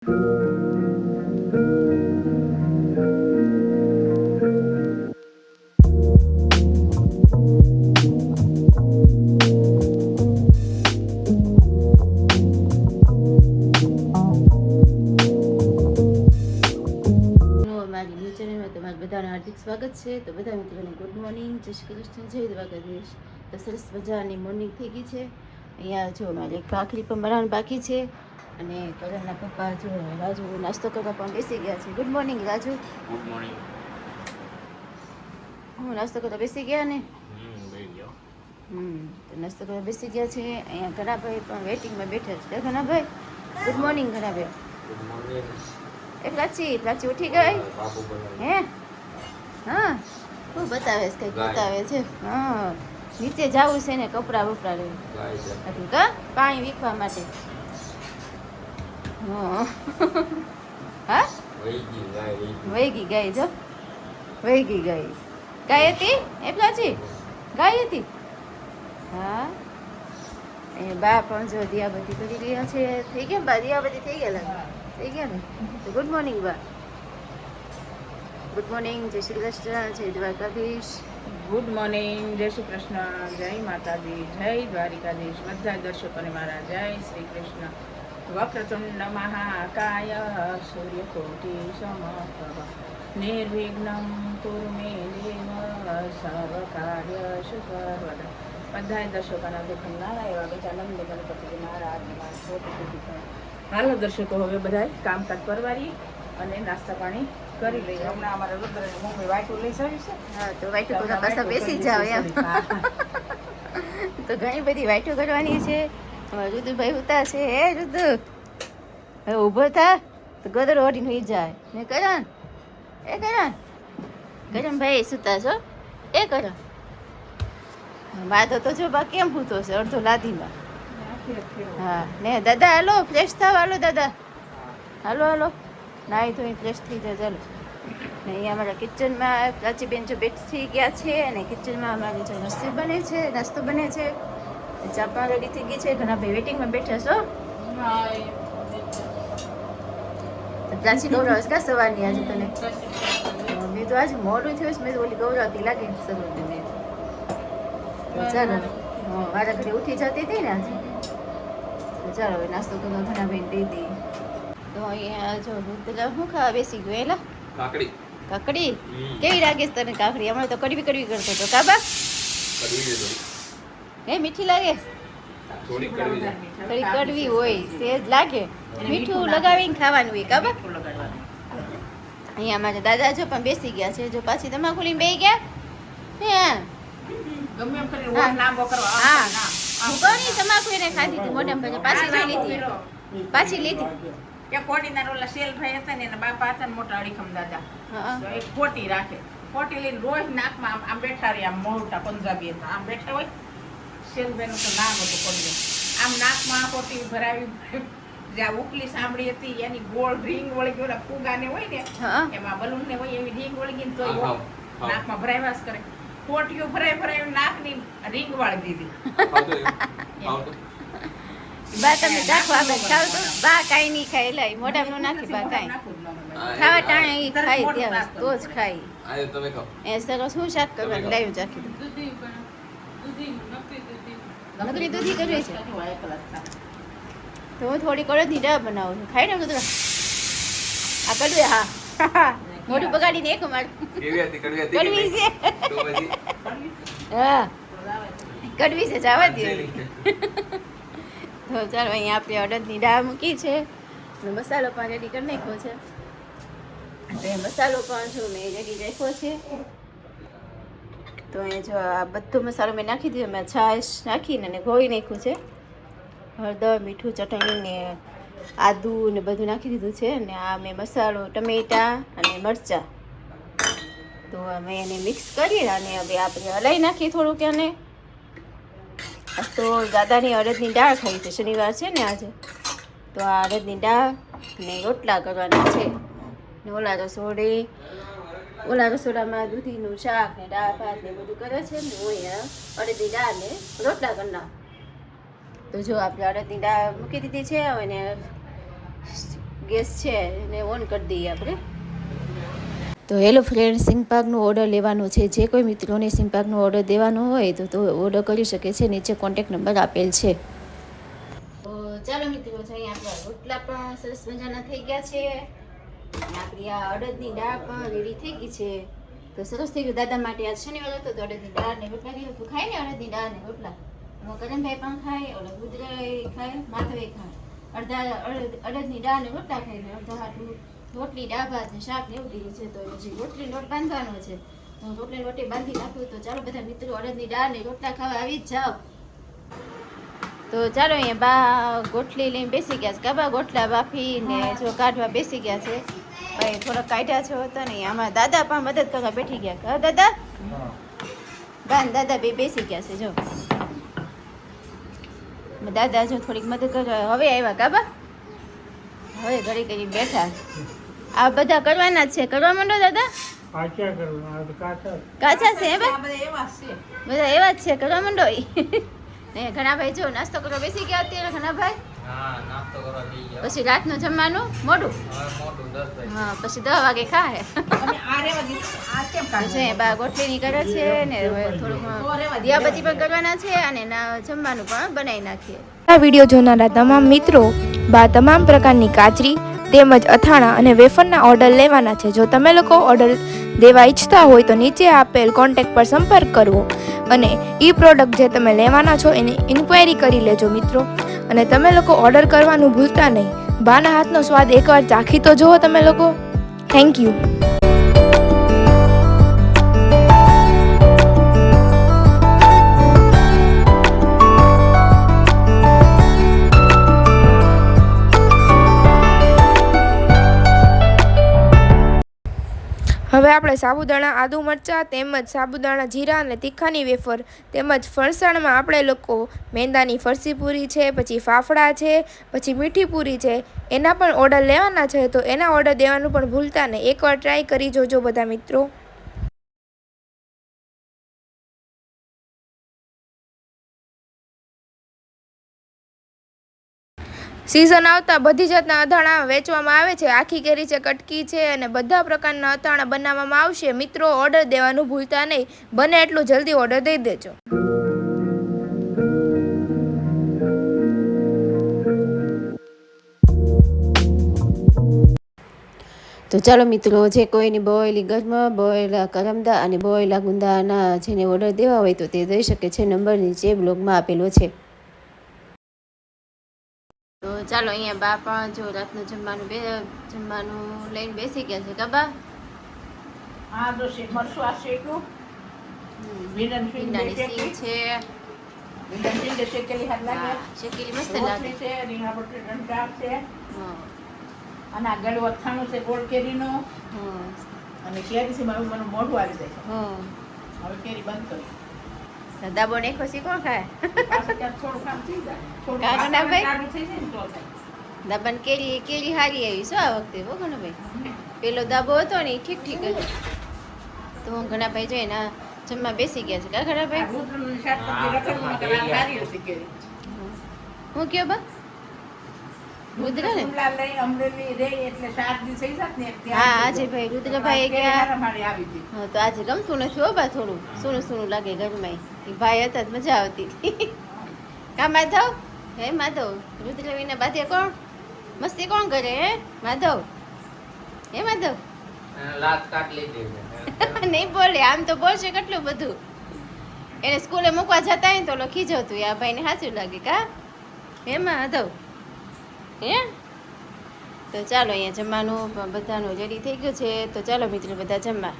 હાર્દિક સ્વાગત છે. તો બધા મિત્રોને ગુડ મોર્નિંગ, જય શ્રી કૃષ્ણ, જય દ્વારકાધીશ. તો સરસ મજાની મોર્નિંગ થઈ ગઈ છે. અહીંયા જો મારે એક ભાખરી પણ બનાવવાનું બાકી છે અને કલરના પપ્પા જો રાજુ નાસ્તો કરવા પણ બેસી ગયા છે. Good morning Raju. Good morning. હું નાસ્તો કરવા બેસી ગયા ને તો નાસ્તો કરવા બેસી ગયા છે. અહીંયા ઘણાભાઈ પણ વેઇટિંગમાં બેઠા છે. ઘણાભાઈ ગુડ મોર્નિંગ. ઘણાભાઈ ગુડ મોર્નિંગ. એ પ્રાચી ઉઠી ગઈ હે? હા, શું બતાવે છે? કંઈક બતાવે છે. હા, નીચે જવું છે ને કપડાં બપડા લેવું કા પાણી વીખવા માટે. હા વહી ગઈ ગાય જો, વહી ગઈ ગાય. ગાય હતી એ પ્લાચી? ગાય હતી. હા, એ બા પણ જો દિયાબત્તી કરી રહ્યા છે. થઈ ગયા બા? દિયાબત્તી થઈ ગયા લાગે. થઈ ગયા ને? તો ગુડ મોર્નિંગ બા. ગુડ મોર્નિંગ, જય શ્રી કૃષ્ણ, જય દ્વારકાધીશ. ગુડ મોર્નિંગ, જય શ્રી કૃષ્ણ, જય માતાજી, જય દ્વારિકાધીશ. બધા દર્શકોને મારા જય શ્રી કૃષ્ણ. વક્રતુંડ મહાકાય સૂર્યકોટિ સમપ્રભ નિર્વિઘ્નમ કુરુ મે દેવ સર્વકાર્યેષુ સર્વદા. બધા દર્શકોના દુઃખના એવા ગજાનંદ ગણપતિ મહારાજના છોટી. હાલો દર્શકો, હવે બધા કામકાજ પરવારી અને નાસ્તા પાણી કરી લઈએ. હમણાં અમારે રુદ્ર મમ્મી વાટું લઈ આવ્યું છે. હા, તો વાટું કરવા પાછા બેસી જાવ એમ. તો ઘણી બધી વાટું કરવાની છે. રુદુભાઈ ઉતા છે. હે રુદુ, હવે ઊભો થા તો ગદરો ઓઢીને હોઈ જાય ને. કરણ એ કરણ ભાઈ સુતા છો એ કરણ? માધો તો જો બા કેમ સૂતો છે અડધો લાદીમાં. હા ને દાદા હાલો ફ્રેશ થાવ. હાલો દાદા, હાલો હાલો નાહી ધોઈ ફ્રેશ થઈ જાય. ચાલો. ને અહીંયા અમારા કિચનમાં પ્રાચીબેન જો બેઠી ગયા છે અને કિચનમાં અમારી જો રસોઈ બને છે, નાસ્તો બને છે, ચા પણ રેડી થઈ ગઈ છે. ઘણા ભાઈ વેટિંગમાં બેઠા છો. પ્રાચી ગૌરવ કા સવારની આજે તને? મેં તો આજે મોડું થયું છે. મેં તો ઓલી ગૌરવતી લાગે સવારની. મેં ચાલો મારા ઘરે ઉઠી જતી હતી ને આજે. ચાલો હવે નાસ્તો કરવા ઘણા ભાઈ દઈ દઈ. તો અહીંયા જો પેલા શું ખાવા બેસી ગયો? એલા કાકડી. કાકડી કેવી લાગે છે તને? કાકડી હમણાં તો કડવી કરતો હતો કાબા. હે મીઠી લાગે? થોડી કડવી છે. થોડી કડવી હોય સેજ લાગે. મીઠું લગાવીને ખાવાનું હોય કાબા. અહીંયા મારા દાદા જો પણ બેસી ગયા છે. જો પાછી તમાકુ લઈને બેસી ગયા. ગમે એમ કરીને ઓર લાંબો કરવા. હા, હું કોની તમાકુ એને ખાધી હતી મોઢામાં. પાછી લઈ લીધી. પાછી લીધી. એક કોટીના રોલા શેલભાઈ હતા ને એના બાપા હતા ને મોટા અડીખમ દાદા. તો એક કોટી રાખે. કોટી લઈને રોજ નાકમાં આમ બેઠા રહે. આમ મોટા પંજાબી હતા. આમ બેઠા હોય. શેલભાઈનું તો નામ હતું કોટી. આમ નાકમાં કોટી ભરાવી. જ્યાં ઉપલી સાંભળી હતી એની ગોળ રીંગ વળી ગઈ. ઓલા ફુગાને હોય ને એમાં બલૂન ને હોય એવી રીંગ વળી ગઈ તો નાકમાં ભરાવ્યા જ કરે. કોટીઓ ભરાઈ નાકની રીંગ વાળી દીધી. બા તમે રાખો આગળ ખાવ તો બા કાંઈ નહીં ખાય. એટલે મોઢામાં નાખી બા કાંઈ ખાવા ટાણે એ ખાઈ ત્યાં તો જ ખાઈ. એ સરસ હું શાક કરવાનું લાવ્યું ચાખી દઉં. નકરી દૂધી કરવી છે તો હું થોડી કડદની દાળ બનાવું છું. ખાઈ ને કદરા આ કડવી. હા મોઢું બગાડીને એક મારું કડવી છે. હા કડવી છે જવા દે. તો ચાલો અહીંયા આપણે અડદની દાળ મૂકી છે અને મસાલો પણ રેડી કરી નાખ્યો છે. એટલે મસાલો પણ જો મેં રેડી રાખ્યો છે. તો અહીંયા જો આ બધો મસાલો મેં નાખી દીધો. મેં છાશ નાખીને અને ગોળી નાખ્યું છે. હળદર, મીઠું, ચટણી ને આદુ ને બધું નાખી દીધું છે. અને આ મેં મસાલો, ટમેટાં અને મરચાં તો અમે એને મિક્સ કરી અને હવે આપણે હલાવી નાખીએ થોડુંક. એને તો દાદાની અડદની દાળ ખાઈ છે. શનિવાર છે ને આજે. તો આ અડદની દાળ ને રોટલા કરવાના છે. ને ઓલા રસોડામાં દૂધીનું શાક ને દાળ ભાત ને બધું કરે છે ને હું અહીંયા અડદની દાળ ને રોટલા કરી નાખું. તો જો આપણે અડદની દાળ મૂકી દીધી છે. હવે ગેસ છે એને ઓન કરી દઈએ આપણે. તો હેલો ફ્રેન્ડ, સિંગપાકનો ઓર્ડર લેવાનો છે. જે કોઈ મિત્રોને સિંગપાકનો ઓર્ડર દેવાનો હોય તો ઓર્ડર કરી શકે છે. નીચે કોન્ટેક્ટ નંબર આપેલ છે. તો ચાલો મિત્રો, અહીંયા આપણા રોટલા પણ સરસ મજાના થઈ ગયા છે અને આપણી આ અડદની દાળ પણ રેડી થઈ ગઈ છે. તો સરસ થઈ ગયું. દાદા માટે આજ શનિવાર હતો તો અડદની દાળ ને રોટલા કર્યું. તું ખાય ને અડદની દાળ ને રોટલા? કરણભાઈ પણ ખાય, ઓલા રુદ્રય ખાય, માધવે ખાય. અડધા અડદની દાળ ને રોટલા ખાય ને અડધા હાટું રોટલી, દાળ ભાત ને શાક ને એવું દીધું છે. તો હજી રોટલી લોટ બાંધવાનો છે. તો રોટલી લોટી બાંધી નાખ્યું. તો ચાલો બધા મિત્રો અડદની દાળ ને રોટલા ખાવા આવી જ જાઓ. તો ચાલો અહીંયા બા ગોટલી લઈને બેસી ગયા છે. કાબા ગોટલા બાફી ને જો કાઢવા બેસી ગયા છે. ભાઈ થોડા કાઢ્યા છે હોતા નહીં. આમાં દાદા પણ મદદ કરવા બેઠી ગયા. કહો દાદા. બા ને દાદા બે બેસી ગયા છે. જો દાદા જો થોડીક મદદ કરવા હવે આવ્યા. કાબા હવે ઘડી કરી બેઠા. આ બધા કરવાના જ છે. કરવા માંડો દાદા. કાચા છે બધા એવા જ છે. કરવા માંડો. ને ઘણા ભાઈ જો નાસ્તો કરવા બેસી ગયા અત્યારે. ઘણા ભાઈ પછી રાતનું જમવાનું મોડું. હા, પછી 10 વાગે ખાય. બા ગોટલીની કરે છે ને થોડુંક દિયાબત્તી પણ કરવાના છે અને જમવાનું પણ બનાવી નાખીએ. આ વિડીયો જોનારા તમામ મિત્રો બા તમામ પ્રકારની કાચરી તેમજ અથાણા અને વેફરના ઓર્ડર લેવાના છે. જો તમે લોકો ઓર્ડર દેવા ઈચ્છતા હોય તો નીચે આપેલ કોન્ટેક્ટ પર સંપર્ક કરવો અને એ પ્રોડક્ટ જે તમે લેવાના છો એની ઇન્ક્વાયરી કરી લેજો મિત્રો. અને તમે લોકો ઓર્ડર કરવાનું ભૂલતા નહીં. બાના હાથનો સ્વાદ એકવાર ચાખી તો જુઓ તમે લોકો. Thank you. હવે આપણે સાબુદાણા આદુ મરચાં તેમજ સાબુદાણા જીરા અને તીખાની વેફર તેમજ ફરસાણમાં આપણે લોકો મેંદાની ફરસી પૂરી છે, પછી ફાફડા છે, પછી મીઠી પૂરી છે, એના પણ ઓર્ડર લેવાના છે. તો એના ઓર્ડર દેવાનું પણ ભૂલતા નહીં. એકવાર ટ્રાય કરી જોજો બધા મિત્રો. સિઝન આવતા બધી જાતના અથાણા વેચવામાં આવે છે. આખી કેરી છે, કટકી છે અને બધા પ્રકારના અથાણા બનાવવામાં આવશે. મિત્રો ઓર્ડર દેવાનું ભૂલતા નહીં. બને એટલું જલ્દી ઓર્ડર દઈ દેજો. તો ચાલો મિત્રો, જે કોઈની બોયેલી ગરમા, બોયેલા કરમદા અને બોયેલા ગુંદાના જેને ઓર્ડર દેવા હોય તો તે દઈ શકે છે. નંબર નીચે બ્લોગમાં આપેલો છે. તો ચાલો અહીંયા બા પણ જો રાતનું જમવાનું લઈને બેસી ગયા છે. કાબા આ તો મરસું આ શેકું ભીંડાની સીંગ છે. શેકેલી હાથ લાગે. શેકેલી મસ્ત લાગે છે. રીંગણા બટેટાનું શાક છે. હા, અને આ ગળું અથાણું છે ગોળ કેરીનું. અને કેરી છે મારું મને મોઢું આવી જાય છે. હવે કેરી બંધ કરી. દાબો ને ખુશી કોણ ખાય? પાછું ત્યાં થોડું કામ થઈ જાય. થોડું કાકા ભાઈ? કાઢું થઈ જાય ને તો થાય. દાબાને કેરી હારી આવી શું આ વખતે? હો ઘણા ભાઈ, પેલો દાબો હતો ને એ ઠીક જ. તો ઘણા ભાઈ જોઈ ને જમવા બેસી ગયા છે. કા ઘણા ભાઈ રૂદ્રનું શાકભાજી રખડવું નકર આ સારી હતી કેરી. હું કયો બા રુદ્ર ને? શિમલા લઈ અમરેલી રે એટલે 7 દી થઈ જાત ને એક ત્યાં. હા, આજે ભાઈ રુદ્રભાઈ ગયા. મારી આવી હતી. હા, તો આજે ગમતું નથી હો બા. થોડું સૂનું સૂનું લાગે ઘરમાં. એ ભાઈ હતા જ મજા આવતી હતી. કા માધવ? હે માધવ, રુદ્રવીને બાધે કોણ મસ્તી કોણ કરે? હે માધવ? હે માધવ? લાત કાટ લીધી નહીં બોલે. આમ તો બોલશે કેટલું બધું. એને સ્કૂલે મૂકવા જતા હોય ને તો લખી જતું. આ ભાઈને સાચું લાગે. કા હે માધવ? હે? તો ચાલો અહીંયા જમવાનું બધાનું રેડી થઈ ગયું છે. તો ચાલો મિત્રો બધા જમવા.